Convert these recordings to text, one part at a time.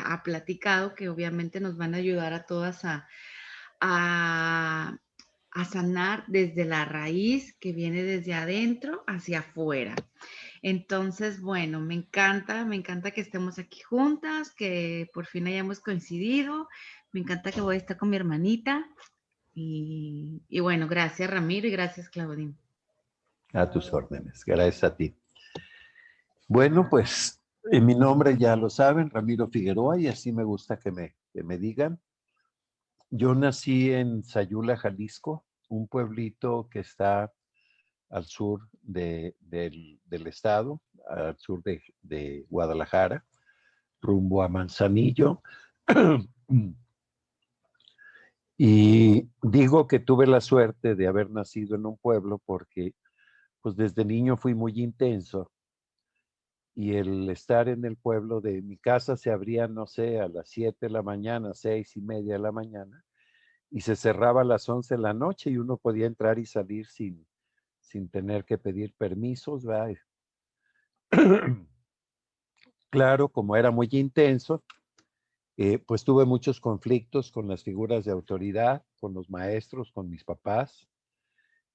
ha platicado, que obviamente nos van a ayudar a todas a a sanar desde la raíz que viene desde adentro hacia afuera. Entonces, bueno, me encanta que estemos aquí juntas, que por fin hayamos coincidido. Me encanta que voy a estar con mi hermanita. Y bueno, gracias Ramiro y gracias Claudine. A tus órdenes. Gracias a ti. Bueno, pues en mi nombre ya lo saben, Ramiro Figueroa, y así me gusta que me digan. Yo nací en Sayula, Jalisco, un pueblito que está al sur del estado, al sur de Guadalajara, rumbo a Manzanillo. Y digo que tuve la suerte de haber nacido en un pueblo porque pues desde niño fui muy intenso y el estar en el pueblo de mi casa se abría, no sé, a las 7 de la mañana, 6:30 de la mañana, y se cerraba a las 11 de la noche y uno podía entrar y salir sin tener que pedir permisos, ¿verdad? Claro, como era muy intenso, pues tuve muchos conflictos con las figuras de autoridad, con los maestros, con mis papás.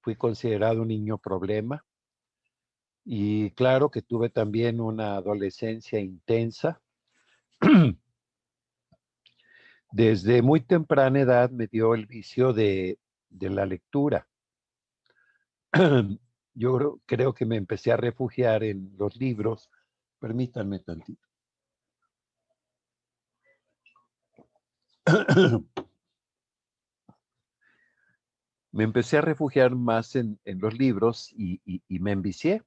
Fui considerado un niño problema y claro que tuve también una adolescencia intensa. Desde muy temprana edad me dio el vicio de la lectura. Yo creo que me empecé a refugiar en los libros. Permítanme tantito. Me empecé a refugiar más en los libros y me envicié,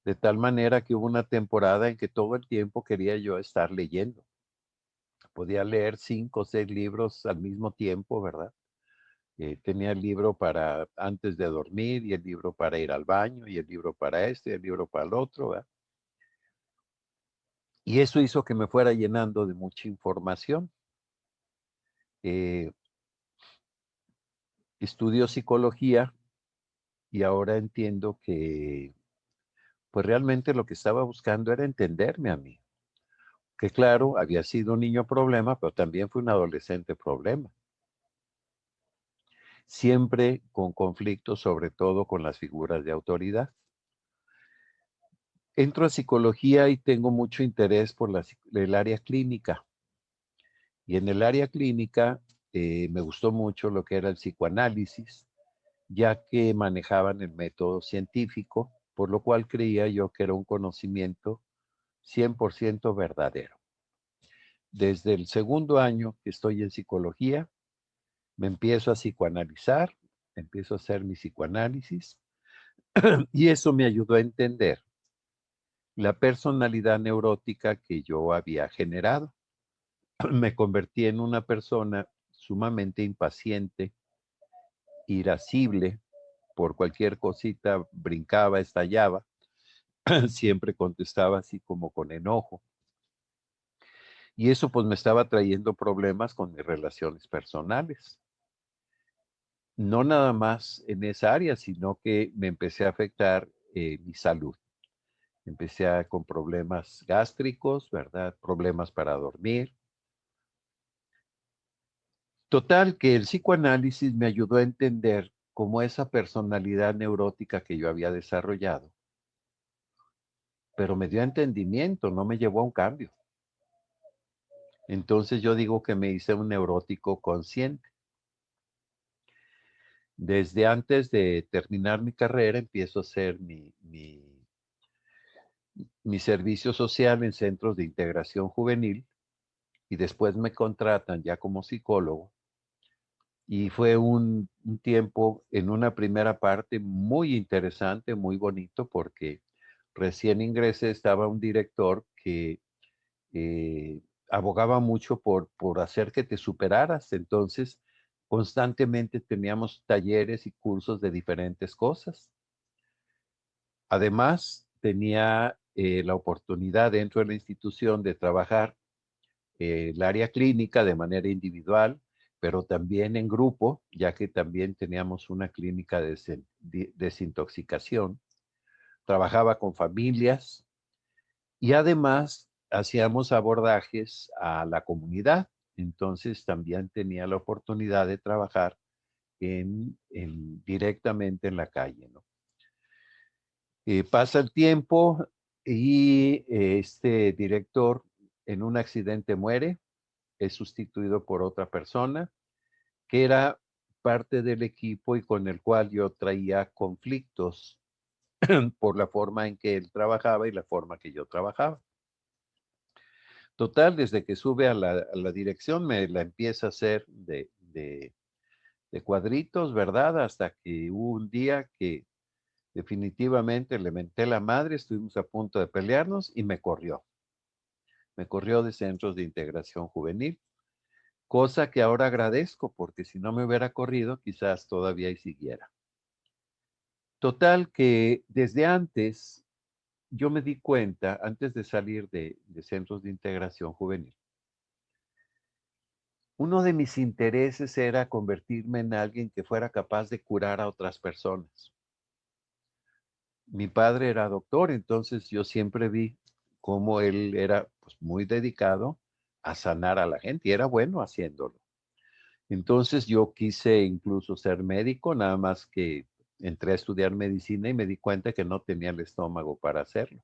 de tal manera que hubo una temporada en que todo el tiempo quería yo estar leyendo. Podía leer 5 o 6 libros al mismo tiempo, ¿verdad? Tenía el libro para antes de dormir y el libro para ir al baño y el libro para este y el libro para el otro, ¿verdad? Y eso hizo que me fuera llenando de mucha información. Eh, Estudio psicología y ahora entiendo que pues realmente lo que estaba buscando era entenderme a mí. Que claro, había sido un niño problema, pero también fue un adolescente problema. Siempre con conflictos, sobre todo con las figuras de autoridad. Entro a psicología y tengo mucho interés por el área clínica. Y en el área clínica me gustó mucho lo que era el psicoanálisis, ya que manejaban el método científico, por lo cual creía yo que era un conocimiento 100% verdadero. Desde el segundo año que estoy en psicología, me empiezo a psicoanalizar, empiezo a hacer mi psicoanálisis y eso me ayudó a entender la personalidad neurótica que yo había generado. Me convertí en una persona sumamente impaciente, irascible, por cualquier cosita brincaba, estallaba, siempre contestaba así como con enojo. Y eso pues me estaba trayendo problemas con mis relaciones personales. No nada más en esa área, sino que me empecé a afectar mi salud. Con problemas gástricos, ¿verdad? Problemas para dormir. Total, que el psicoanálisis me ayudó a entender cómo esa personalidad neurótica que yo había desarrollado, pero me dio entendimiento, no me llevó a un cambio. Entonces yo digo que me hice un neurótico consciente. Desde antes de terminar mi carrera empiezo a hacer mi servicio social en centros de integración juvenil y después me contratan ya como psicólogo. Y fue un tiempo en una primera parte muy interesante, muy bonito, porque recién ingresé, estaba un director que eh, abogaba mucho por hacer que te superaras. Entonces, constantemente teníamos talleres y cursos de diferentes cosas. Además, tenía la oportunidad dentro de la institución de trabajar el área clínica de manera individual, pero también en grupo, ya que también teníamos una clínica de desintoxicación. Trabajaba con familias y además hacíamos abordajes a la comunidad. Entonces también tenía la oportunidad de trabajar directamente en la calle, ¿no? Pasa el tiempo y este director en un accidente muere, es sustituido por otra persona que era parte del equipo y con el cual yo traía conflictos por la forma en que él trabajaba y la forma que yo trabajaba. Total, desde que sube a la dirección me la empieza a hacer de cuadritos, ¿verdad? Hasta que hubo un día que definitivamente le menté la madre, estuvimos a punto de pelearnos y me corrió. Me corrió de centros de integración juvenil, cosa que ahora agradezco porque si no me hubiera corrido, quizás todavía y siguiera. Total que desde antes yo me di cuenta, antes de salir de centros de integración juvenil, uno de mis intereses era convertirme en alguien que fuera capaz de curar a otras personas. Mi padre era doctor, entonces yo siempre vi cómo él era pues, muy dedicado a sanar a la gente y era bueno haciéndolo. Entonces yo quise incluso ser médico, nada más que entré a estudiar medicina y me di cuenta que no tenía el estómago para hacerlo.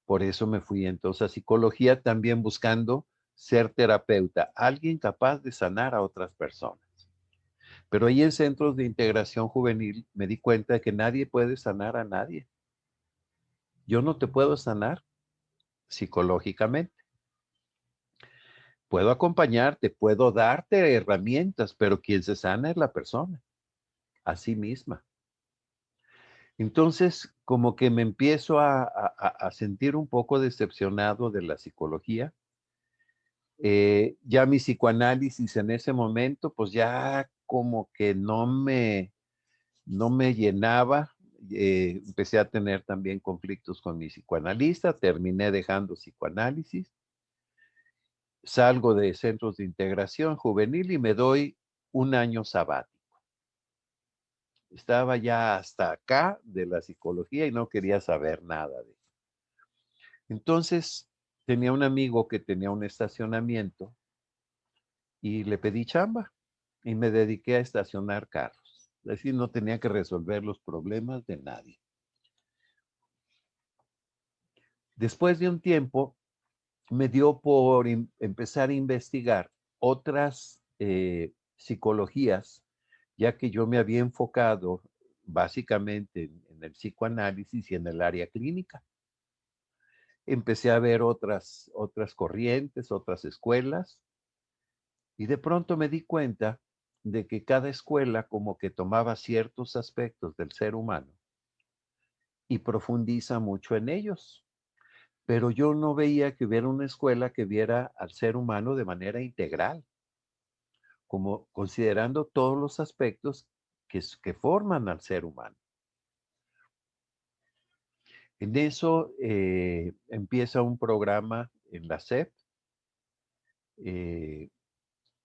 Por eso me fui entonces a psicología también buscando ser terapeuta, alguien capaz de sanar a otras personas. Pero ahí en centros de integración juvenil me di cuenta de que nadie puede sanar a nadie. Yo no te puedo sanar psicológicamente. Puedo acompañarte, puedo darte herramientas, pero quien se sana es la persona, a sí misma. Entonces, como que me empiezo a sentir un poco decepcionado de la psicología. Ya mi psicoanálisis en ese momento, pues ya como que no me llenaba. Empecé a tener también conflictos con mi psicoanalista, terminé dejando psicoanálisis, salgo de centros de integración juvenil y me doy un año sabático. Estaba ya hasta acá de la psicología y no quería saber nada de eso. Entonces, tenía un amigo que tenía un estacionamiento y le pedí chamba y me dediqué a estacionar carros. Es decir, no tenía que resolver los problemas de nadie. Después de un tiempo, me dio por empezar a investigar otras psicologías, ya que yo me había enfocado básicamente en el psicoanálisis y en el área clínica. Empecé a ver otras corrientes, otras escuelas, y de pronto me di cuenta de que cada escuela como que tomaba ciertos aspectos del ser humano y profundiza mucho en ellos. Pero yo no veía que hubiera una escuela que viera al ser humano de manera integral, como considerando todos los aspectos que forman al ser humano. En eso empieza un programa en la SEP, eh,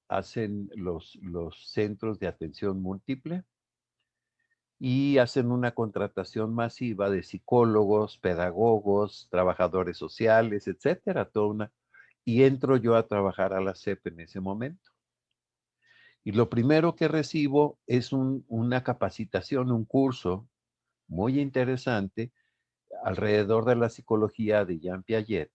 hacen los centros de atención múltiple y hacen una contratación masiva de psicólogos, pedagogos, trabajadores sociales, etcétera, y entro yo a trabajar a la SEP en ese momento. Y lo primero que recibo es una capacitación, un curso muy interesante alrededor de la psicología de Jean Piaget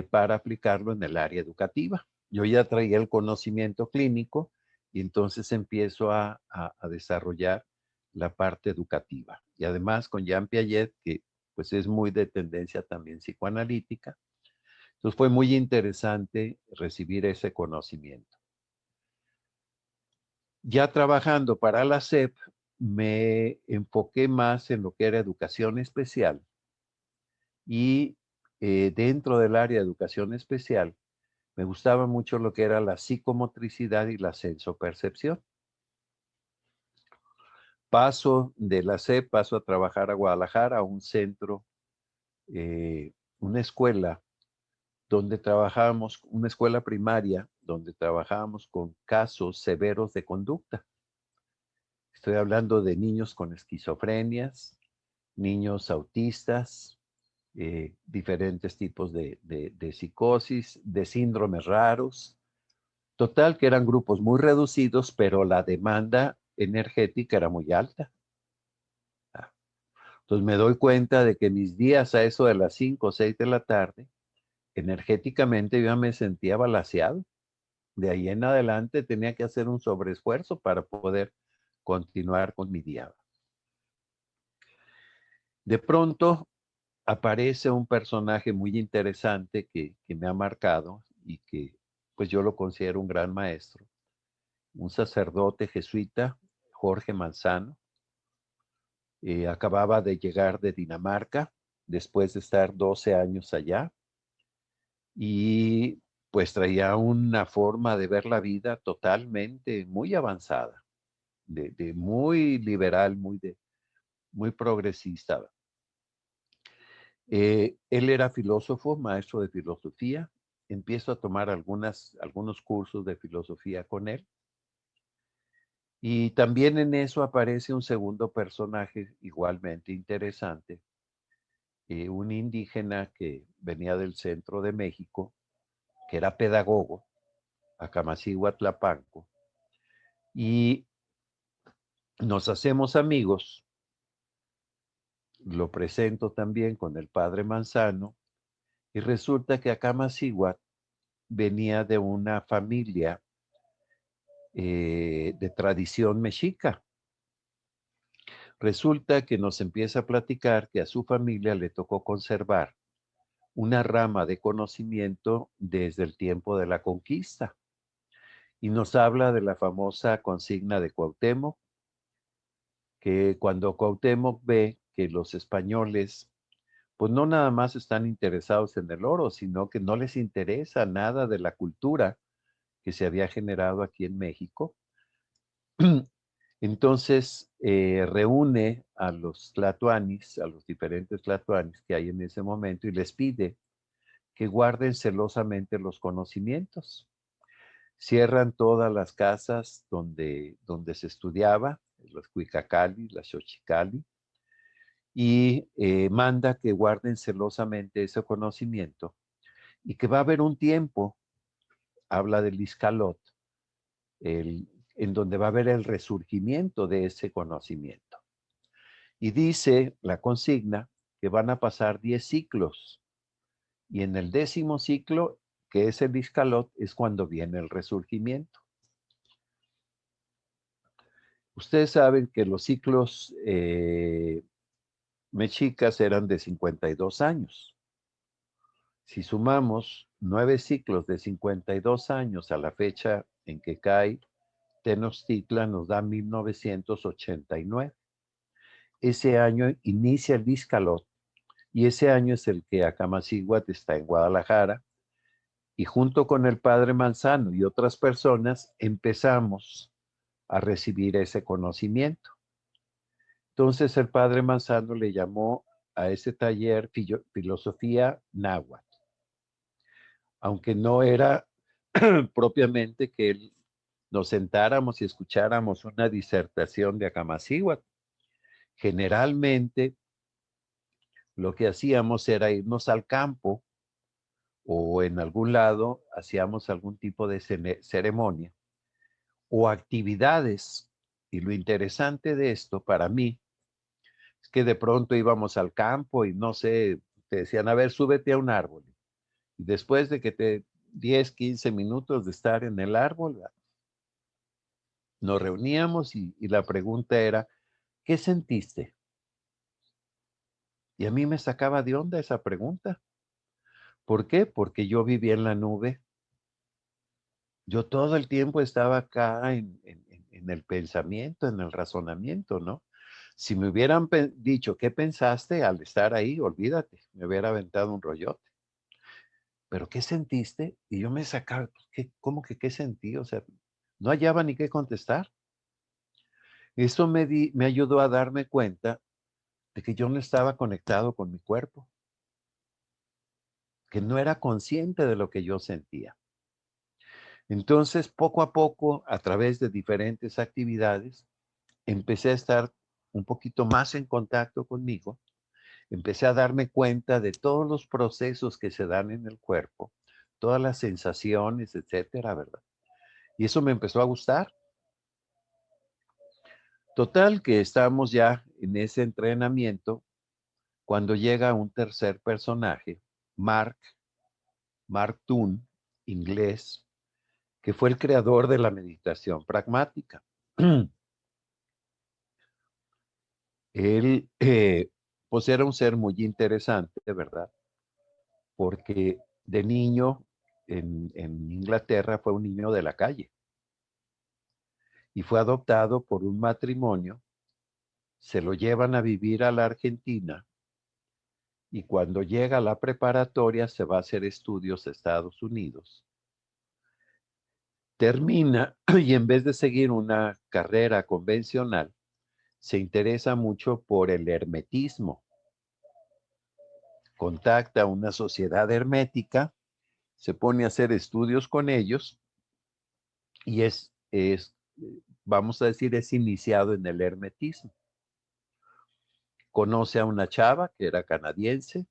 para aplicarlo en el área educativa. Yo ya traía el conocimiento clínico y entonces empiezo a desarrollar la parte educativa. Y además con Jean Piaget, que pues es muy de tendencia también psicoanalítica. Entonces fue muy interesante recibir ese conocimiento. Ya trabajando para la SEP, me enfoqué más en lo que era educación especial y dentro del área de educación especial me gustaba mucho lo que era la psicomotricidad y la sensopercepción. Paso de la SEP, paso a trabajar a Guadalajara, a un centro, una escuela donde trabajábamos, una escuela primaria, donde trabajábamos con casos severos de conducta. Estoy hablando de niños con esquizofrenias, niños autistas, diferentes tipos de psicosis, de síndromes raros. Total, que eran grupos muy reducidos, pero la demanda energética era muy alta. Entonces me doy cuenta de que mis días a eso de las 5 o 6 de la tarde, energéticamente yo ya me sentía balaceado. De ahí en adelante tenía que hacer un sobreesfuerzo para poder continuar con mi día. De pronto aparece un personaje muy interesante que me ha marcado y que pues yo lo considero un gran maestro, un sacerdote jesuita, Jorge Manzano. Acababa de llegar de Dinamarca después de estar 12 años allá y pues traía una forma de ver la vida totalmente muy avanzada, de muy liberal, muy progresista. Él era filósofo, maestro de filosofía. Empiezo a tomar algunos cursos de filosofía con él. Y también en eso aparece un segundo personaje igualmente interesante, un indígena que venía del centro de México, que era pedagogo, Acamasíhuatl, y nos hacemos amigos. Lo presento también con el padre Manzano, y resulta que Acamasíhuatl venía de una familia de tradición mexica. Resulta que nos empieza a platicar que a su familia le tocó conservar una rama de conocimiento desde el tiempo de la conquista. Y nos habla de la famosa consigna de Cuauhtémoc, que cuando Cuauhtémoc ve que los españoles, pues no nada más están interesados en el oro, sino que no les interesa nada de la cultura que se había generado aquí en México. Entonces reúne a los tlatoanis, a los diferentes tlatoanis que hay en ese momento y les pide que guarden celosamente los conocimientos. Cierran todas las casas donde se estudiaba, los Cuicacali, las Xochicali, y manda que guarden celosamente ese conocimiento y que va a haber un tiempo, habla del Iscalot, en donde va a haber el resurgimiento de ese conocimiento. Y dice la consigna que van a pasar 10 ciclos y en el 10º ciclo, que es el Iscalot, es cuando viene el resurgimiento. Ustedes saben que los ciclos mexicas eran de 52 años. Si sumamos 9 ciclos de 52 años a la fecha en que cae Tenochtitlan, nos da 1989. Ese año inicia el Iscalot y ese año es el que Acamasíhuatl está en Guadalajara y junto con el padre Manzano y otras personas empezamos a recibir ese conocimiento. Entonces el padre Manzano le llamó a ese taller filosofía náhuatl, aunque no era propiamente que nos sentáramos y escucháramos una disertación de Acamasíhuatl. Generalmente lo que hacíamos era irnos al campo o en algún lado hacíamos algún tipo de ceremonia o actividades. Y lo interesante de esto para mí es que de pronto íbamos al campo y no sé, te decían, a ver, súbete a un árbol. Y después de que 10, 15 minutos de estar en el árbol, nos reuníamos y la pregunta era, ¿qué sentiste? Y a mí me sacaba de onda esa pregunta. ¿Por qué? Porque yo vivía en la nube. Yo todo el tiempo estaba acá en el pensamiento, en el razonamiento, ¿no? Si me hubieran dicho, ¿qué pensaste al estar ahí? Olvídate, me hubiera aventado un rollote. ¿Pero qué sentiste? Y yo me sacaba, ¿cómo que qué sentí? O sea, no hallaba ni qué contestar. Eso me ayudó a darme cuenta de que yo no estaba conectado con mi cuerpo, que no era consciente de lo que yo sentía. Entonces, poco a poco, a través de diferentes actividades, empecé a estar un poquito más en contacto conmigo empecé a darme cuenta de todos los procesos que se dan en el cuerpo, todas las sensaciones, etcétera, ¿verdad? Y eso me empezó a gustar. Total, que estamos ya en ese entrenamiento cuando llega un tercer personaje, Mark Tune, inglés, que fue el creador de la meditación pragmática. Él, pues era un ser muy interesante, ¿verdad? Porque de niño en Inglaterra fue un niño de la calle y fue adoptado por un matrimonio, se lo llevan a vivir a la Argentina y cuando llega a la preparatoria se va a hacer estudios a Estados Unidos. Termina y en vez de seguir una carrera convencional, se interesa mucho por el hermetismo. Contacta a una sociedad hermética, se pone a hacer estudios con ellos y vamos a decir, es iniciado en el hermetismo. Conoce a una chava que era canadiense,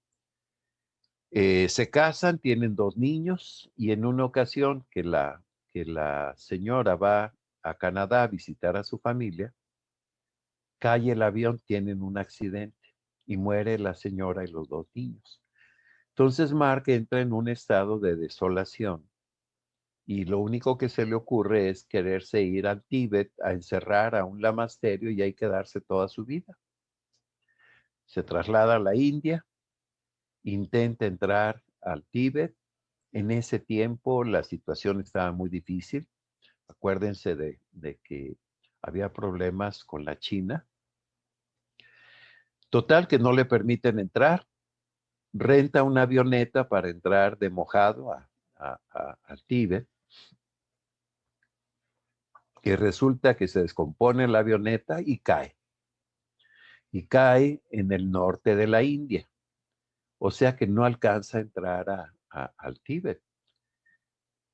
se casan, tienen 2 niños y en una ocasión que la señora va a Canadá a visitar a su familia, cae el avión, tienen un accidente y muere la señora y los 2 niños. Entonces Mark entra en un estado de desolación y lo único que se le ocurre es quererse ir al Tíbet a encerrar a un lamasterio y ahí quedarse toda su vida. Se traslada a la India, intenta entrar al Tíbet. En ese tiempo la situación estaba muy difícil. Acuérdense de que había problemas con la China. Total, que no le permiten entrar. Renta una avioneta para entrar de mojado al Tíbet. Que resulta que se descompone la avioneta y cae. Y cae en el norte de la India. O sea que no alcanza a entrar al Tíbet.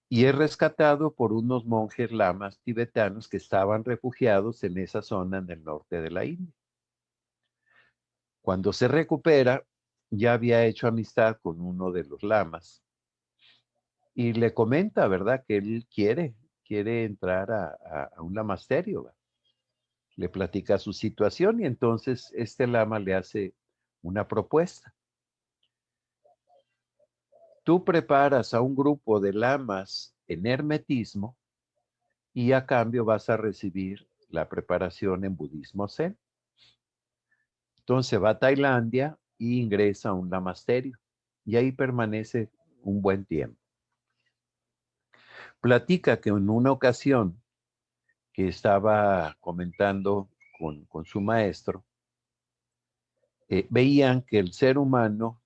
Y es rescatado por unos monjes lamas tibetanos que estaban refugiados en esa zona en el norte de la India. Cuando se recupera, ya había hecho amistad con uno de los lamas y le comenta, ¿verdad?, que él quiere entrar a un lamasterio, ¿verdad? Le platica su situación y entonces este lama le hace una propuesta. Tú preparas a un grupo de lamas en hermetismo y a cambio vas a recibir la preparación en budismo zen. Entonces va a Tailandia e ingresa a un lamasterio y ahí permanece un buen tiempo. Platica que en una ocasión que estaba comentando con su maestro, veían que el ser humano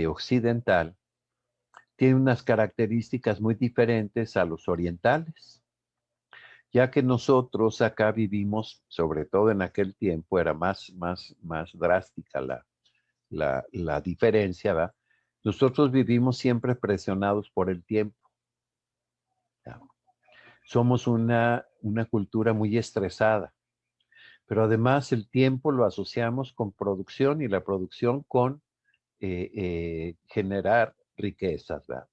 occidental tiene unas características muy diferentes a los orientales, ya que nosotros acá vivimos, sobre todo en aquel tiempo, era más drástica la diferencia, ¿verdad? Nosotros vivimos siempre presionados por el tiempo. ¿Verdad? Somos una cultura muy estresada, pero además el tiempo lo asociamos con producción y la producción con generar riquezas, ¿verdad?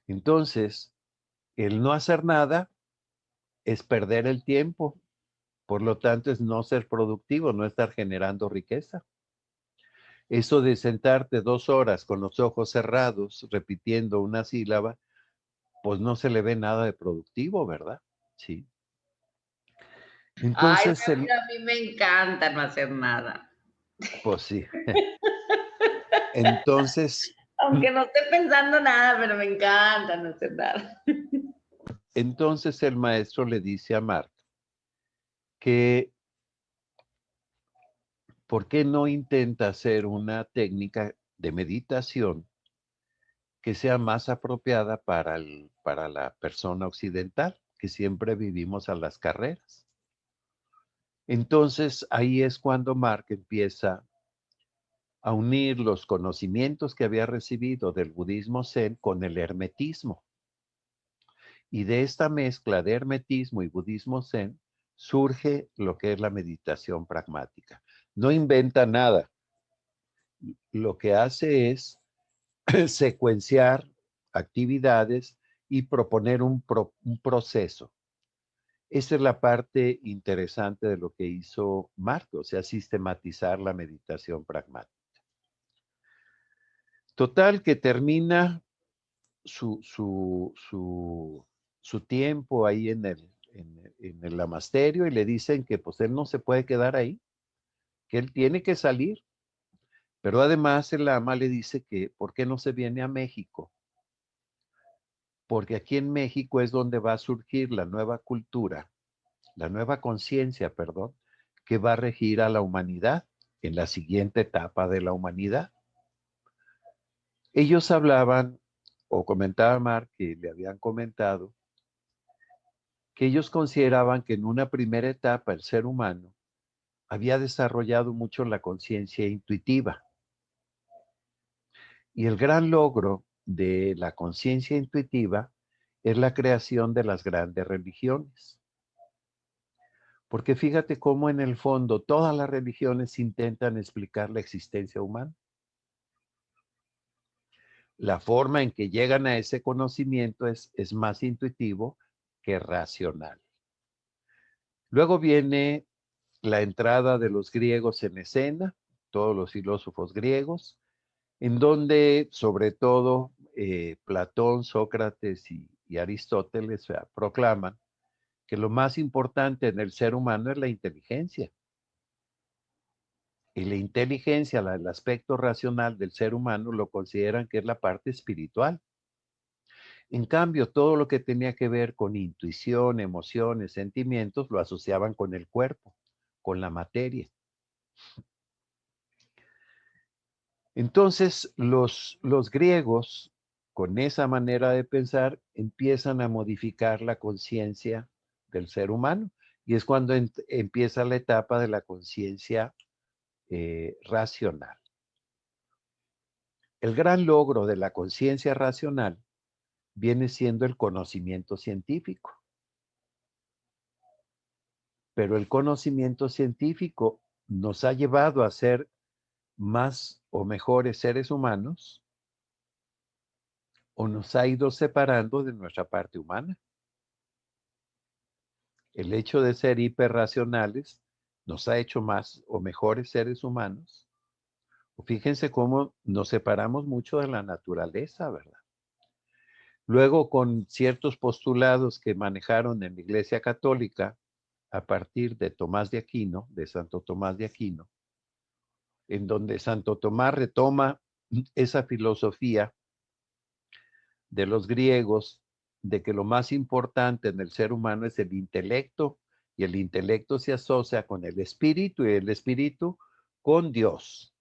Entonces, el no hacer nada es perder el tiempo, por lo tanto es no ser productivo, no estar generando riqueza. Eso de sentarte 2 horas con los ojos cerrados repitiendo una sílaba, pues no se le ve nada de productivo, ¿verdad? Sí. Ay, Entonces, a mí me encanta no hacer nada. pues sí. Entonces, Aunque no esté pensando nada, pero me encanta no hacer nada. entonces el maestro le dice a Mark que ¿por qué no intenta hacer una técnica de meditación que sea más apropiada para la persona occidental, que siempre vivimos a las carreras? Entonces, ahí es cuando Mark empieza a unir los conocimientos que había recibido del budismo zen con el hermetismo. Y de esta mezcla de hermetismo y budismo zen surge lo que es la meditación pragmática. No inventa nada, lo que hace es secuenciar actividades y proponer un proceso. Esa es la parte interesante de lo que hizo Marco, o sea, sistematizar la meditación pragmática. Total, que termina su tiempo ahí en el lamasterio y le dicen que pues él no se puede quedar ahí, que él tiene que salir. Pero además el lama le dice que ¿por qué no se viene a México? Porque aquí en México es donde va a surgir la nueva cultura, la nueva conciencia, perdón, que va a regir a la humanidad en la siguiente etapa de la humanidad. Ellos hablaban, o comentaba Mark, que le habían comentado, que ellos consideraban que en una primera etapa el ser humano había desarrollado mucho la conciencia intuitiva. Y el gran logro de la conciencia intuitiva es la creación de las grandes religiones. Porque fíjate cómo en el fondo todas las religiones intentan explicar la existencia humana. La forma en que llegan a ese conocimiento es más intuitivo que racional. Luego viene la entrada de los griegos en escena, todos los filósofos griegos, en donde sobre todo Platón, Sócrates y Aristóteles proclaman que lo más importante en el ser humano es la inteligencia. Y la inteligencia, el aspecto racional del ser humano, lo consideran que es la parte espiritual. En cambio, todo lo que tenía que ver con intuición, emociones, sentimientos, lo asociaban con el cuerpo, con la materia. Entonces, los griegos, con esa manera de pensar, empiezan a modificar la conciencia del ser humano. Y es cuando empieza la etapa de la conciencia racional. El gran logro de la conciencia racional viene siendo el conocimiento científico. Pero el conocimiento científico nos ha llevado a ser más o mejores seres humanos o nos ha ido separando de nuestra parte humana. El hecho de ser hiperracionales nos ha hecho más o mejores seres humanos. Fíjense cómo nos separamos mucho de la naturaleza, ¿verdad? Luego, con ciertos postulados que manejaron en la Iglesia Católica a partir de Tomás de Aquino, de Santo Tomás de Aquino, en donde Santo Tomás retoma esa filosofía de los griegos de que lo más importante en el ser humano es el intelecto y el intelecto se asocia con el espíritu y el espíritu con Dios.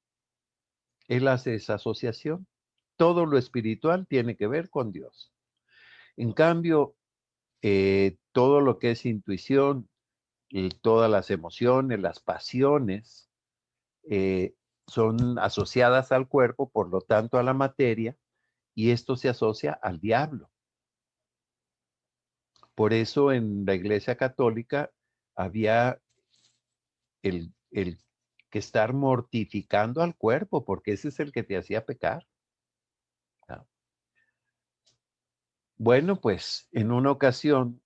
Él hace esa asociación. Todo lo espiritual tiene que ver con Dios. En cambio, todo lo que es intuición, todas las emociones, las pasiones, son asociadas al cuerpo, por lo tanto a la materia, y esto se asocia al diablo. Por eso en la Iglesia Católica había el que estar mortificando al cuerpo, porque ese es el que te hacía pecar. ¿No? Bueno, pues en una ocasión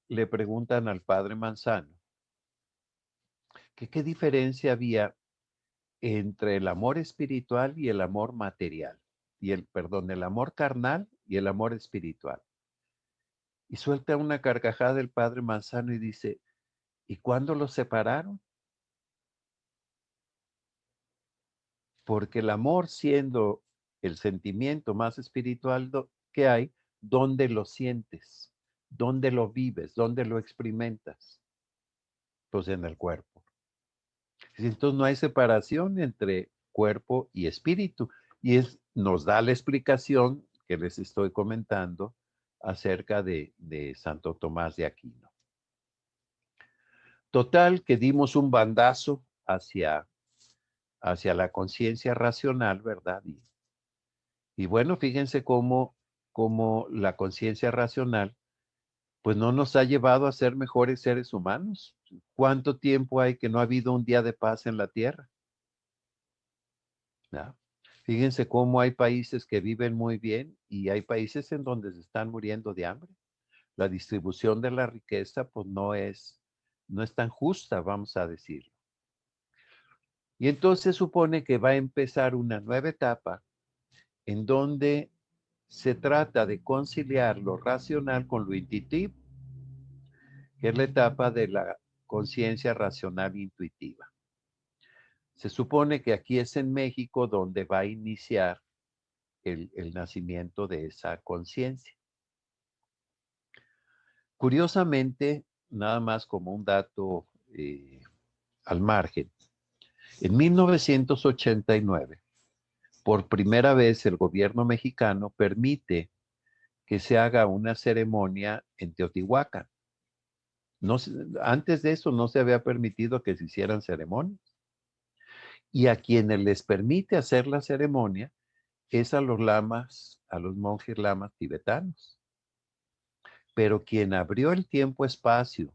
le preguntan al padre Manzano que qué diferencia había entre el amor espiritual y el amor material, y el amor carnal y el amor espiritual. Y suelta una carcajada el padre Manzano y dice, ¿y cuándo los separaron? Porque el amor, siendo el sentimiento más espiritual que hay, ¿dónde lo sientes? ¿Dónde lo vives? ¿Dónde lo experimentas? Pues en el cuerpo. Entonces no hay separación entre cuerpo y espíritu. Y nos da la explicación que les estoy comentando acerca de Santo Tomás de Aquino. Total, que dimos un bandazo hacia la conciencia racional, ¿verdad? Y bueno, fíjense cómo la conciencia racional, pues no nos ha llevado a ser mejores seres humanos. ¿Cuánto tiempo hay que no ha habido un día de paz en la tierra? ¿ya? Fíjense cómo hay países que viven muy bien y hay países en donde se están muriendo de hambre. La distribución de la riqueza, pues no es tan justa, vamos a decirlo. Y entonces se supone que va a empezar una nueva etapa en donde se trata de conciliar lo racional con lo intuitivo, que es la etapa de la conciencia racional intuitiva. Se supone que aquí es en México donde va a iniciar el nacimiento de esa conciencia. Curiosamente, nada más como un dato al margen, en 1989, por primera vez el gobierno mexicano permite que se haga una ceremonia en Teotihuacán. No, antes de eso no se había permitido que se hicieran ceremonias. Y a quienes les permite hacer la ceremonia es a los lamas, a los monjes lamas tibetanos. Pero quien abrió el tiempo-espacio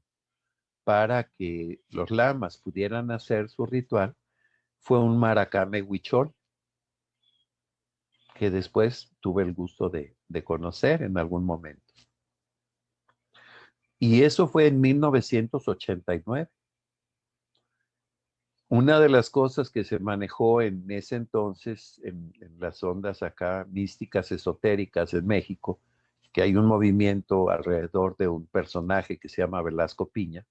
para que los lamas pudieran hacer su ritual fue un maracame huichol, que después tuve el gusto de conocer en algún momento. Y eso fue en 1989. Una de las cosas que se manejó en ese entonces, en las ondas acá místicas, esotéricas en México, que hay un movimiento alrededor de un personaje que se llama Velasco Piña,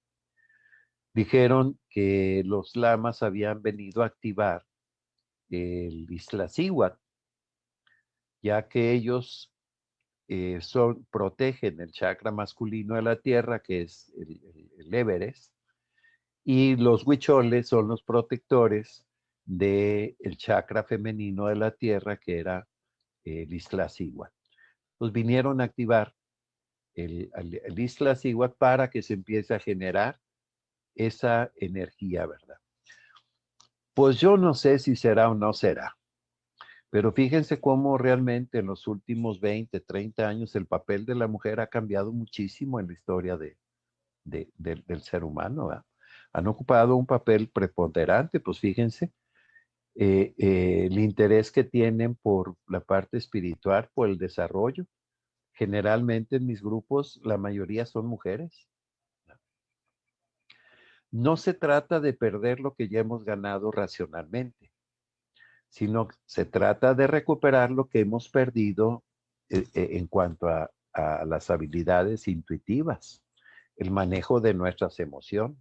dijeron que los lamas habían venido a activar el Iztaccíhuatl, ya que ellos protegen el chakra masculino de la tierra, que es el Everest, y los huicholes son los protectores del chakra femenino de la tierra, que era el Iztaccíhuatl. Pues vinieron a activar el Iztaccíhuatl para que se empiece a generar esa energía, ¿verdad? Pues yo no sé si será o no será, pero fíjense cómo realmente en los últimos 20, 30 años el papel de la mujer ha cambiado muchísimo en la historia del ser humano, ¿verdad? Han ocupado un papel preponderante, pues fíjense, el interés que tienen por la parte espiritual, por el desarrollo. Generalmente en mis grupos la mayoría son mujeres. No se trata de perder lo que ya hemos ganado racionalmente, sino se trata de recuperar lo que hemos perdido en cuanto a las habilidades intuitivas, el manejo de nuestras emociones.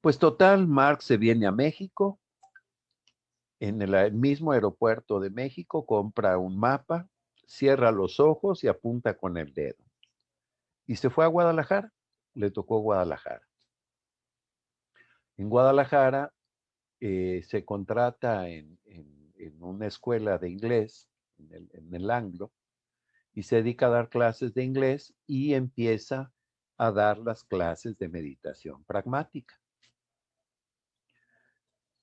Pues total, Mark se viene a México, en el mismo aeropuerto de México, compra un mapa, cierra los ojos y apunta con el dedo. Y se fue a Guadalajara, le tocó Guadalajara. En Guadalajara se contrata en una escuela de inglés, en el Anglo, y se dedica a dar clases de inglés y empieza a dar las clases de meditación pragmática.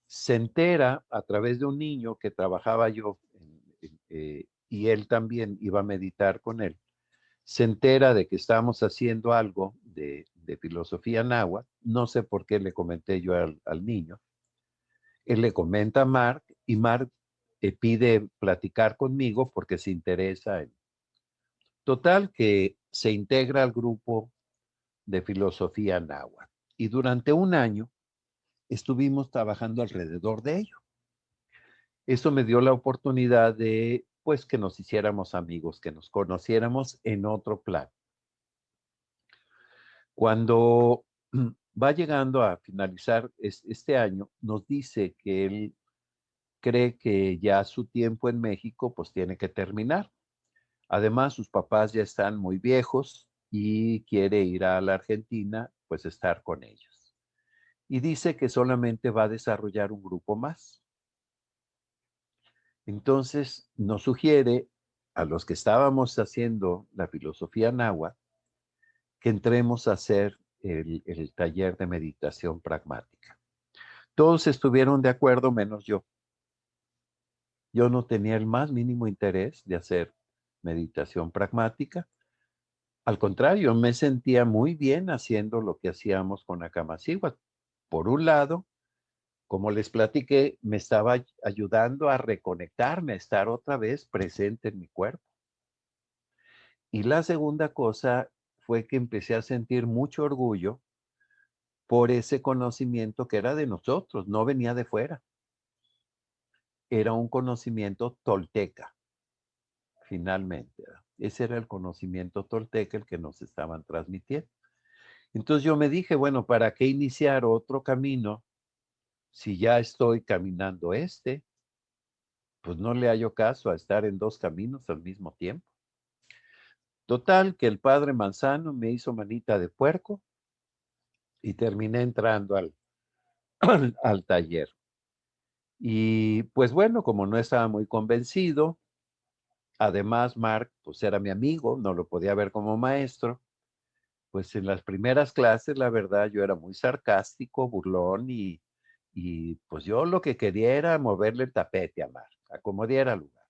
Se entera a través de un niño que trabajaba yo y él también iba a meditar con él. Se entera de que estamos haciendo algo de filosofía náhuatl. No sé por qué le comenté yo al niño. Él le comenta a Mark y Mark pide platicar conmigo porque se interesa en. Total que se integra al grupo de filosofía náhuatl y durante un año estuvimos trabajando alrededor de ello. Eso me dio la oportunidad de, pues, que nos hiciéramos amigos, que nos conociéramos en otro plan. Cuando va llegando a finalizar este año, nos dice que él cree que ya su tiempo en México, pues, tiene que terminar. Además, sus papás ya están muy viejos y quiere ir a la Argentina, pues, estar con ellos. Y dice que solamente va a desarrollar un grupo más. Entonces nos sugiere a los que estábamos haciendo la filosofía náhuatl que entremos a hacer el taller de meditación pragmática. Todos estuvieron de acuerdo menos yo. Yo no tenía el más mínimo interés de hacer meditación pragmática. Al contrario, me sentía muy bien haciendo lo que hacíamos con Akamasiwa. Por un lado, Como les platiqué, me estaba ayudando a reconectarme, a estar otra vez presente en mi cuerpo. Y la segunda cosa fue que empecé a sentir mucho orgullo por ese conocimiento que era de nosotros, no venía de fuera. Era un conocimiento tolteca, finalmente, ¿verdad? Ese era el conocimiento tolteca el que nos estaban transmitiendo. Entonces yo me dije, bueno, ¿para qué iniciar otro camino si ya estoy caminando este? Pues no le hallo caso a estar en dos caminos al mismo tiempo. Total, que el padre Manzano me hizo manita de puerco y terminé entrando al taller. Y pues bueno, como no estaba muy convencido, además Mark pues era mi amigo, no lo podía ver como maestro, pues en las primeras clases, la verdad, yo era muy sarcástico, burlón y pues yo lo que quería era moverle el tapete a Mark, a como diera lugar.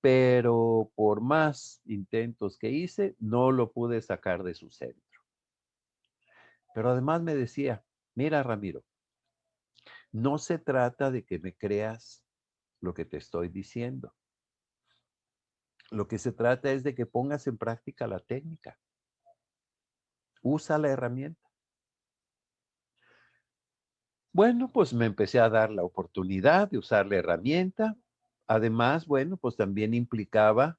Pero por más intentos que hice, no lo pude sacar de su centro. Pero además me decía, mira Ramiro, no se trata de que me creas lo que te estoy diciendo. Lo que se trata es de que pongas en práctica la técnica. Usa la herramienta. Bueno, pues me empecé a dar la oportunidad de usar la herramienta. Además, bueno, pues también implicaba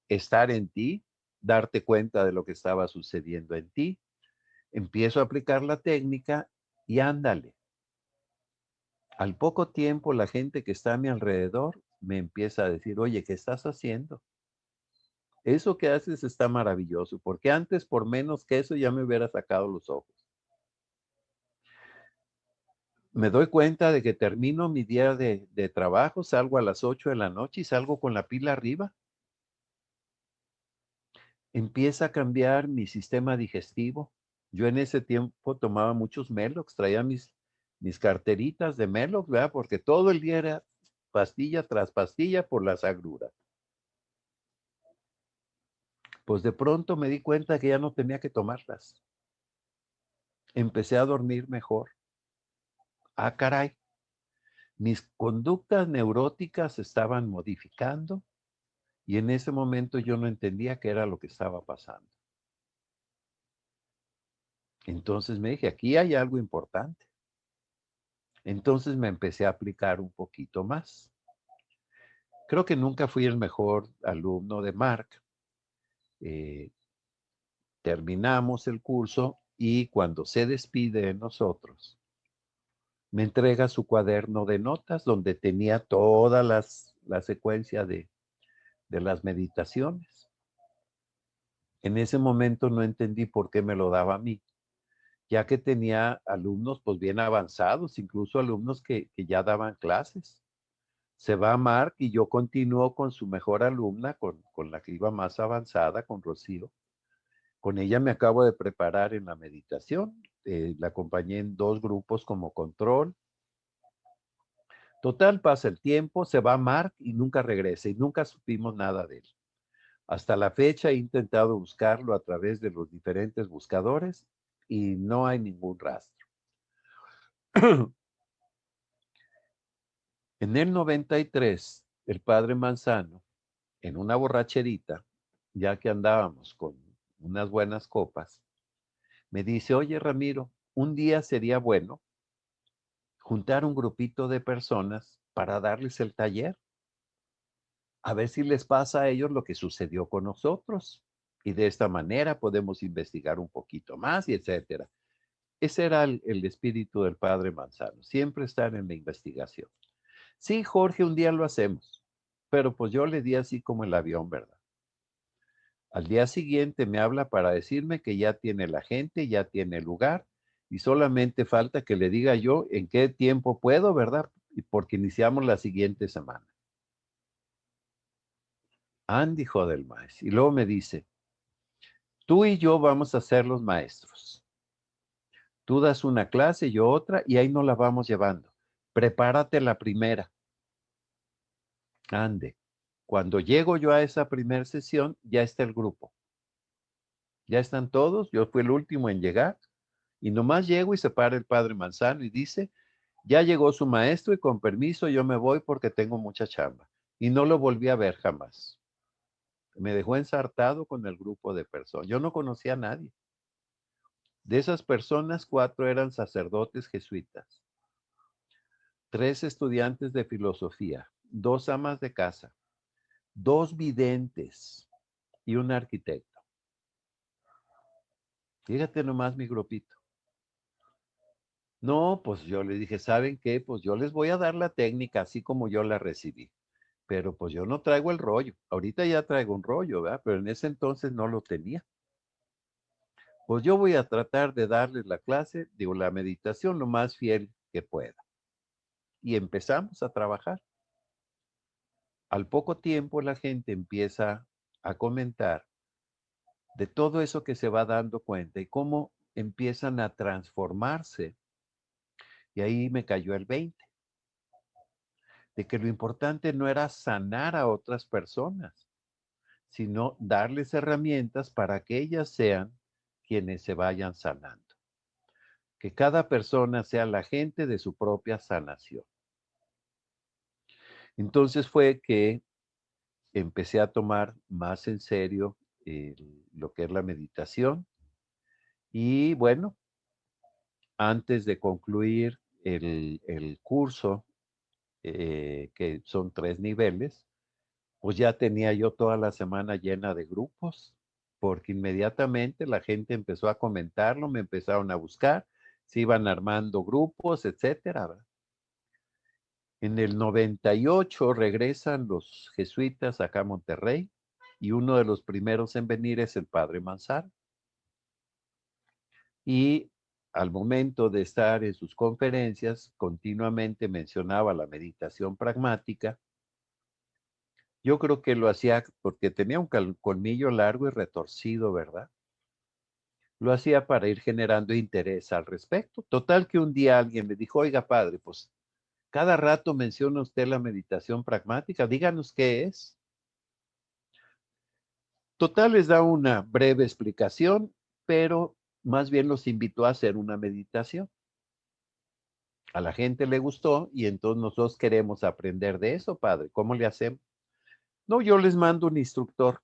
estar en ti, darte cuenta de lo que estaba sucediendo en ti. Empiezo a aplicar la técnica y ándale. Al poco tiempo, la gente que está a mi alrededor me empieza a decir, oye, ¿qué estás haciendo? Eso que haces está maravilloso, porque antes por menos que eso ya me hubiera sacado los ojos. Me doy cuenta de que termino mi día de trabajo, salgo a las 8 de la noche y salgo con la pila arriba. Empieza a cambiar mi sistema digestivo. Yo en ese tiempo tomaba muchos Melox, traía mis carteritas de Melox, ¿verdad? Porque todo el día era pastilla tras pastilla por las agruras. Pues de pronto me di cuenta que ya no tenía que tomarlas. Empecé a dormir mejor. Ah, caray. Mis conductas neuróticas se estaban modificando y en ese momento yo no entendía qué era lo que estaba pasando. Entonces me dije, aquí hay algo importante. Entonces me empecé a aplicar un poquito más. Creo que nunca fui el mejor alumno de Mark. Eh, Terminamos el curso y cuando se despide de nosotros, me entrega su cuaderno de notas donde tenía toda la secuencia de las meditaciones. En ese momento no entendí por qué me lo daba a mí, ya que tenía alumnos pues bien avanzados, incluso alumnos que ya daban clases. Se va Mark y yo continúo con su mejor alumna, con la que iba más avanzada, con Rocío. Con ella me acabo de preparar en la meditación. La acompañé en 2 grupos como control. Total, pasa el tiempo, se va Mark y nunca regresa y nunca supimos nada de él. Hasta la fecha he intentado buscarlo a través de los diferentes buscadores y no hay ningún rastro. En el 93, el padre Manzano, en una borracherita, ya que andábamos con unas buenas copas, me dice, oye Ramiro, un día sería bueno juntar un grupito de personas para darles el taller, a ver si les pasa a ellos lo que sucedió con nosotros. Y de esta manera podemos investigar un poquito más y etcétera. Ese era el espíritu del padre Manzano, siempre estar en la investigación. Sí, Jorge, un día lo hacemos, pero pues yo le di así como el avión, ¿verdad? Al día siguiente me habla para decirme que ya tiene la gente, ya tiene el lugar y solamente falta que le diga yo en qué tiempo puedo, ¿verdad? Porque iniciamos la siguiente semana. Andy, hijo del maestro. Y luego me dice, tú y yo vamos a ser los maestros. Tú das una clase, yo otra, y ahí nos la vamos llevando. Prepárate la primera. Ande. Cuando llego yo a esa primera sesión, ya está el grupo. Ya están todos. Yo fui el último en llegar. Y nomás llego y se para el padre Manzano y dice, Ya llegó su maestro y con permiso yo me voy porque tengo mucha chamba. Y no lo volví a ver jamás. Me dejó ensartado con el grupo de personas. Yo no conocía a nadie. De esas personas, 4 eran sacerdotes jesuitas, 3 estudiantes de filosofía, 2 amas de casa, 2 videntes y un arquitecto. Fíjate nomás mi grupito. No, pues yo le dije, ¿saben qué? Pues yo les voy a dar la técnica así como yo la recibí, pero pues yo no traigo el rollo. Ahorita ya traigo un rollo, ¿verdad? Pero en ese entonces no lo tenía. Pues yo voy a tratar de darles la clase, digo, la meditación lo más fiel que pueda. Y empezamos a trabajar. Al poco tiempo la gente empieza a comentar de todo eso que se va dando cuenta y cómo empiezan a transformarse. Y ahí me cayó el 20 de que lo importante no era sanar a otras personas, sino darles herramientas para que ellas sean quienes se vayan sanando. Que cada persona sea la agente de su propia sanación. Entonces fue que empecé a tomar más en serio lo que es la meditación. Y bueno, antes de concluir el curso, que son 3 niveles, pues ya tenía yo toda la semana llena de grupos, porque inmediatamente la gente empezó a comentarlo, me empezaron a buscar, se iban armando grupos, etcétera, ¿verdad? En el 98 regresan los jesuitas acá a Monterrey y uno de los primeros en venir es el padre Manzar. Y al momento de estar en sus conferencias, continuamente mencionaba la meditación pragmática. Yo creo que lo hacía porque tenía un colmillo largo y retorcido, ¿verdad? Lo hacía para ir generando interés al respecto. Total que un día alguien me dijo, oiga, padre, pues cada rato menciona usted la meditación pragmática, díganos qué es. Total les da una breve explicación, pero más bien los invitó a hacer una meditación. A la gente le gustó y entonces nosotros queremos aprender de eso, padre. ¿Cómo le hacemos? No, yo les mando un instructor.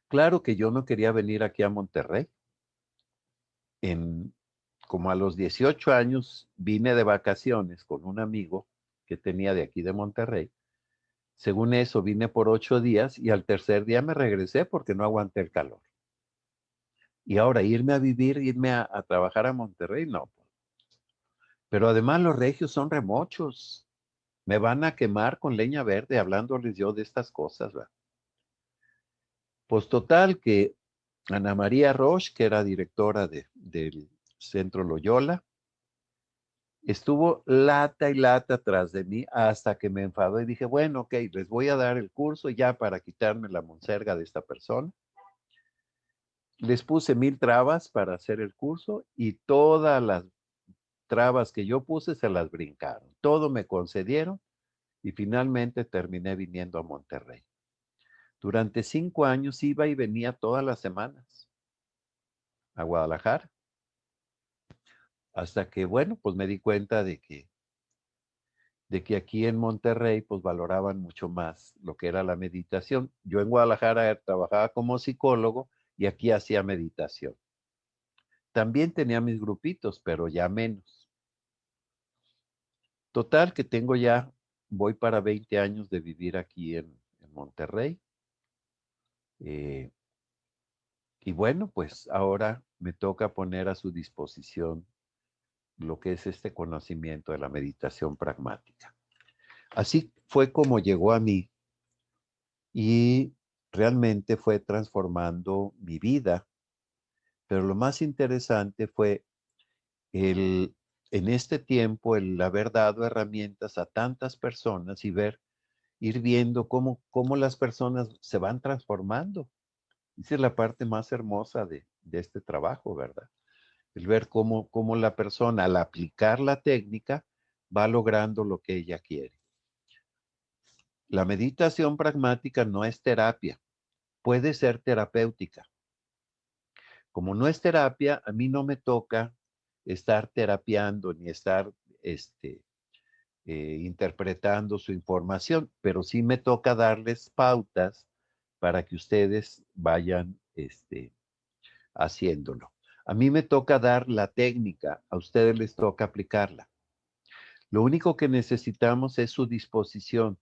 Claro que yo no quería venir aquí a Monterrey. En, como a los 18 años vine de vacaciones con un amigo que tenía de aquí de Monterrey. Según eso, vine por 8 días y al tercer día me regresé porque no aguanté el calor. Y ahora irme a vivir, irme a trabajar a Monterrey, no. Pero además los regios son remochos. Me van a quemar con leña verde hablándoles yo de estas cosas, ¿verdad? Pues total que Ana María Roche, que era directora del Centro Loyola, estuvo lata y lata atrás de mí hasta que me enfadó y dije, bueno, ok, les voy a dar el curso ya para quitarme la monserga de esta persona. Les puse 1000 trabas para hacer el curso y todas las trabas que yo puse se las brincaron. Todo me concedieron y finalmente terminé viniendo a Monterrey. Durante 5 años iba y venía todas las semanas a Guadalajara, hasta que, bueno, pues me di cuenta de que aquí en Monterrey, pues valoraban mucho más lo que era la meditación. Yo en Guadalajara trabajaba como psicólogo y aquí hacía meditación. También tenía mis grupitos, pero ya menos. Total, que tengo ya, voy para 20 años de vivir aquí en Monterrey. Eh, y bueno, pues ahora me toca poner a su disposición lo que es este conocimiento de la meditación pragmática. Así fue como llegó a mí y realmente fue transformando mi vida, pero lo más interesante fue el, en este tiempo, el haber dado herramientas a tantas personas y ir viendo cómo las personas se van transformando. Esa es la parte más hermosa de este trabajo, ¿verdad? El ver cómo la persona al aplicar la técnica va logrando lo que ella quiere. La meditación pragmática no es terapia, puede ser terapéutica. Como no es terapia, a mí no me toca estar terapiando ni estar interpretando su información, pero sí me toca darles pautas para que ustedes vayan haciéndolo. A mí me toca dar la técnica, a ustedes les toca aplicarla. Lo único que necesitamos es su disposición,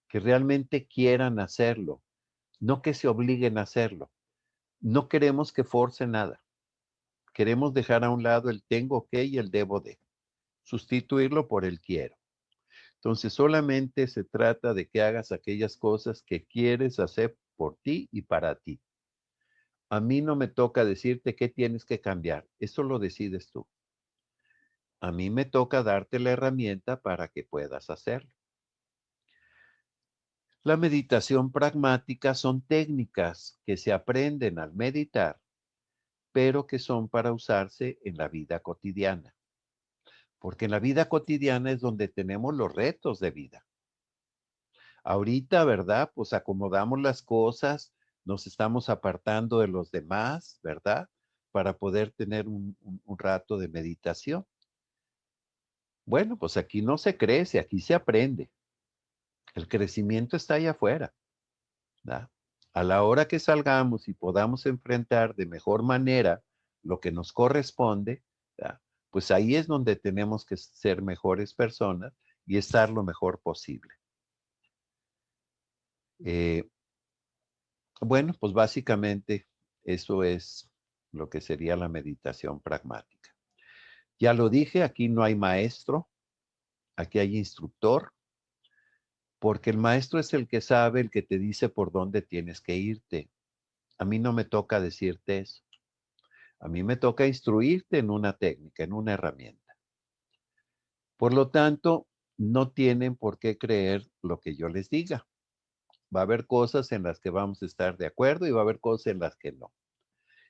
que realmente quieran hacerlo, no que se obliguen a hacerlo. No queremos que force nada. Queremos dejar a un lado el tengo que y el debo de, sustituirlo por el quiero. Entonces solamente se trata de que hagas aquellas cosas que quieres hacer por ti y para ti. A mí no me toca decirte qué tienes que cambiar, eso lo decides tú. A mí me toca darte la herramienta para que puedas hacerlo. La meditación pragmática son técnicas que se aprenden al meditar, pero que son para usarse en la vida cotidiana. Porque en la vida cotidiana es donde tenemos los retos de vida. Ahorita, ¿verdad? Pues acomodamos las cosas, nos estamos apartando de los demás, ¿verdad? Para poder tener un rato de meditación. Bueno, pues aquí no se crece, aquí se aprende. El crecimiento está allá afuera, ¿verdad? A la hora que salgamos y podamos enfrentar de mejor manera lo que nos corresponde, ¿verdad? Pues ahí es donde tenemos que ser mejores personas y estar lo mejor posible. Eh, bueno, pues básicamente eso es lo que sería la meditación pragmática. Ya lo dije, aquí no hay maestro, aquí hay instructor, porque el maestro es el que sabe, el que te dice por dónde tienes que irte. A mí no me toca decirte eso. A mí me toca instruirte en una técnica, en una herramienta. Por lo tanto, no tienen por qué creer lo que yo les diga. Va a haber cosas en las que vamos a estar de acuerdo y va a haber cosas en las que no.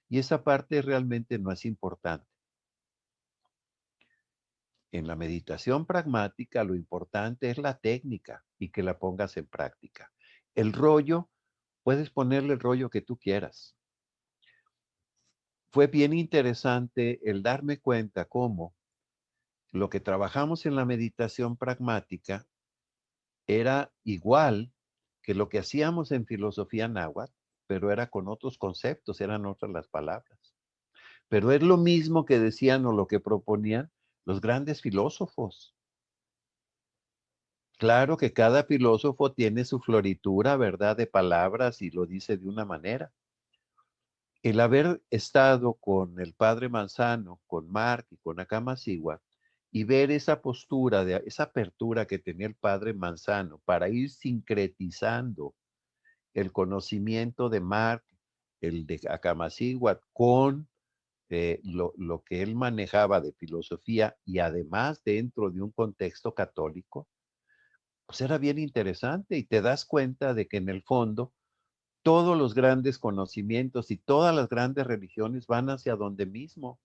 Y esa parte realmente no es importante. En la meditación pragmática lo importante es la técnica y que la pongas en práctica. El rollo, puedes ponerle el rollo que tú quieras. Fue bien interesante el darme cuenta cómo lo que trabajamos en la meditación pragmática era igual que lo que hacíamos en filosofía náhuatl, pero era con otros conceptos, eran otras las palabras. Pero es lo mismo que decían o lo que proponían los grandes filósofos. Claro que cada filósofo tiene su floritura, ¿verdad?, de palabras y lo dice de una manera. El haber estado con el padre Manzano, con Mark y con Acamasíhuatl y ver esa postura, esa apertura que tenía el padre Manzano para ir sincretizando el conocimiento de Mark, el de Acamasíhuatl, con lo que él manejaba de filosofía y además dentro de un contexto católico, pues era bien interesante y te das cuenta de que en el fondo todos los grandes conocimientos y todas las grandes religiones van hacia donde mismo.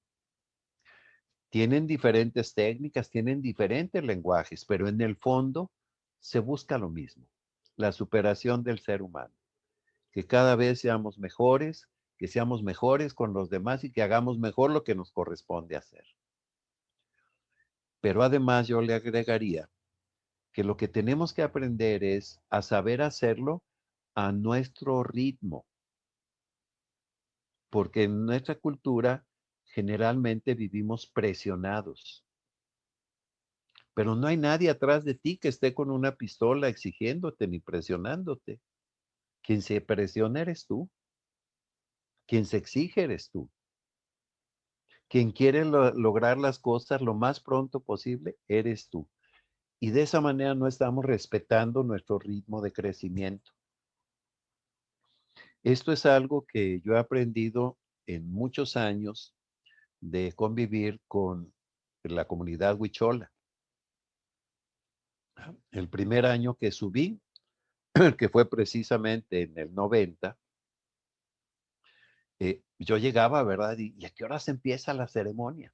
Tienen diferentes técnicas, tienen diferentes lenguajes, pero en el fondo se busca lo mismo, la superación del ser humano, que cada vez seamos mejores, que seamos mejores con los demás y que hagamos mejor lo que nos corresponde hacer. Pero además yo le agregaría que lo que tenemos que aprender es a saber hacerlo a nuestro ritmo, porque en nuestra cultura generalmente vivimos presionados, pero no hay nadie atrás de ti que esté con una pistola exigiéndote ni presionándote. Quien se presiona eres tú, quien se exige eres tú, quien quiere lograr las cosas lo más pronto posible eres tú. Y de esa manera no estamos respetando nuestro ritmo de crecimiento. Esto es algo que yo he aprendido en muchos años de convivir con la comunidad huichola. El primer año que subí, que fue precisamente en el 90, yo llegaba, ¿verdad? ¿Y a qué horas empieza la ceremonia?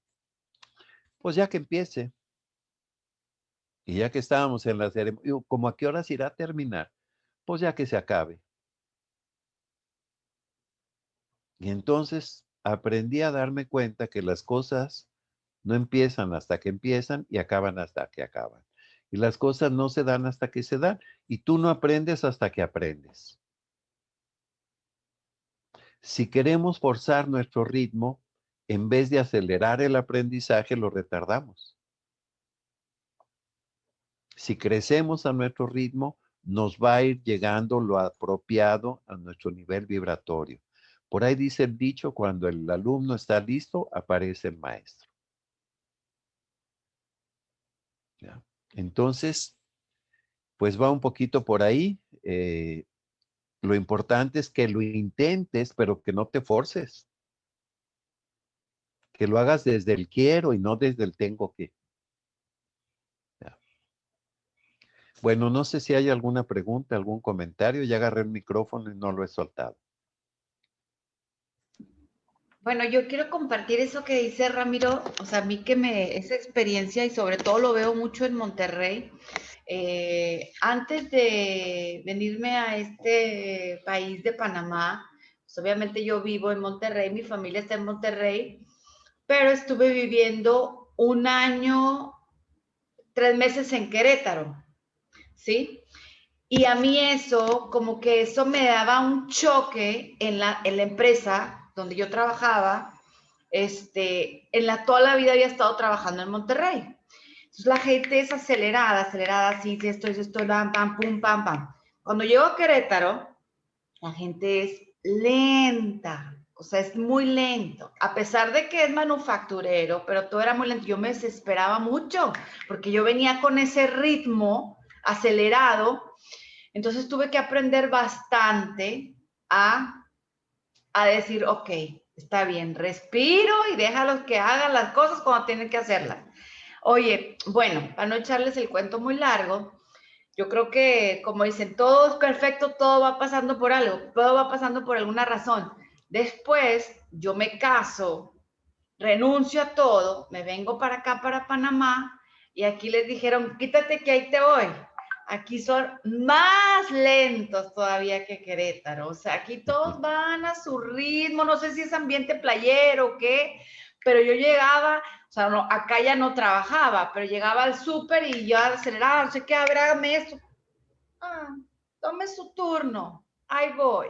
Pues ya que empiece. Y ya que estábamos en la ceremonia, ¿cómo a qué horas irá a terminar? Pues ya que se acabe. Y entonces aprendí a darme cuenta que las cosas no empiezan hasta que empiezan y acaban hasta que acaban. Y las cosas no se dan hasta que se dan. Y tú no aprendes hasta que aprendes. Si queremos forzar nuestro ritmo, en vez de acelerar el aprendizaje, lo retardamos. Si crecemos a nuestro ritmo, nos va a ir llegando lo apropiado a nuestro nivel vibratorio. Por ahí dice el dicho, cuando el alumno está listo, aparece el maestro. ¿Ya? Entonces, pues va un poquito por ahí. Lo importante es que lo intentes, pero que no te forces. Que lo hagas desde el quiero y no desde el tengo que. ¿Ya? Bueno, no sé si hay alguna pregunta, algún comentario. Ya agarré el micrófono y no lo he soltado. Bueno, yo quiero compartir eso que dice Ramiro, o sea, a mí esa experiencia y sobre todo lo veo mucho en Monterrey. Antes de venirme a este país de Panamá, pues obviamente yo vivo en Monterrey, mi familia está en Monterrey, pero estuve viviendo un año, 3 meses en Querétaro, ¿sí? Y a mí eso, como que eso me daba un choque en la empresa donde yo trabajaba. Toda la vida había estado trabajando en Monterrey. Entonces la gente es acelerada, acelerada, sí, esto, pam, pam, pum, pam, pam. Cuando llego a Querétaro, la gente es lenta, o sea, es muy lento. A pesar de que es manufacturero, pero todo era muy lento. Yo me desesperaba mucho porque yo venía con ese ritmo acelerado. Entonces tuve que aprender bastante a decir, ok, está bien, respiro y déjalos que hagan las cosas cuando tienen que hacerlas. Oye, bueno, para no echarles el cuento muy largo, yo creo que, como dicen, todo es perfecto, todo va pasando por algo, todo va pasando por alguna razón. Después, yo me caso, renuncio a todo, me vengo para acá, para Panamá, y aquí les dijeron, quítate que ahí te voy. Aquí son más lentos todavía que Querétaro. O sea, aquí todos van a su ritmo, no sé si es ambiente playero o qué, pero yo llegaba, o sea, no, acá ya no trabajaba, pero llegaba al súper y yo aceleraba, no sé qué, a ver, hágame esto. Ah, tome su turno, ahí voy.